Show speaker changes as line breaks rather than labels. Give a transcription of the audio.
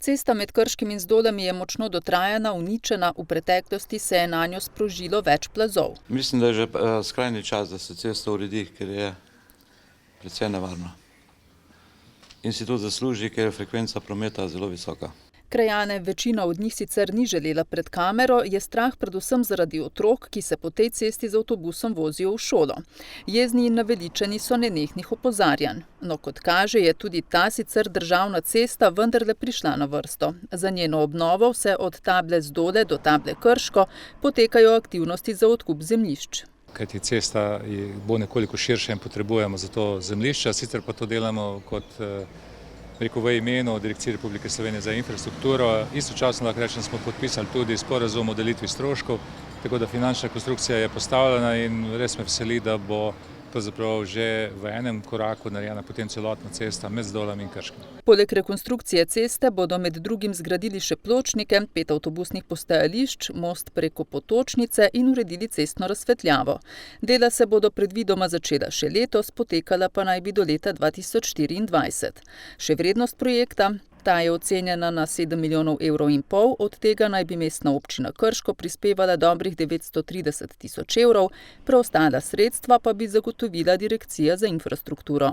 Cesta med Krškim in Zdolami je močno dotrajana, uničena, v preteklosti se je nanjo sprožilo več plazov.
Mislim, da je že skrajni čas, da se cesta uredi, ker je precej nevarna. In si tudi zasluži, ker je frekvenca prometa zelo visoka.
Krajane večina od njih sicer ni želela pred kamero, je strah predvsem zaradi otrok, ki se po tej cesti z avtobusom vozijo v šolo. Jezni in naveličani so nenehnih opozarjanj. No, kot kaže, je tudi ta sicer državna cesta vendarle prišla na vrsto. Za njeno obnovo vse od table Zdole do table Krško potekajo aktivnosti za odkup zemljišč.
Kajti cesta bo nekoliko širša in potrebujemo za to zemljišča, sicer pa to delamo kot v imenu Direkcije Republike Slovenije za infrastrukturo. Istočasno lahko rečem, smo podpisali tudi sporazum o delitvi stroškov, tako da finančna konstrukcija je postavljena in res me veseli, da bo pravzaprav že v enem koraku narejena potem celotna cesta med Zdolami in Krškim.
Poleg rekonstrukcije ceste bodo med drugim zgradili še pločnike, 5 avtobusnih postajališč, most preko Potočnice in uredili cestno razsvetljavo. Dela se bodo predvidoma začela še letos, potekala pa naj bi do leta 2024. Še vrednost projekta? Ta je ocenjena na 7,5 milijonov evrov, od tega naj bi mestna občina Krško prispevala dobrih 930 tisoč evrov, preostala sredstva pa bi zagotovila Direkcija za infrastrukturo.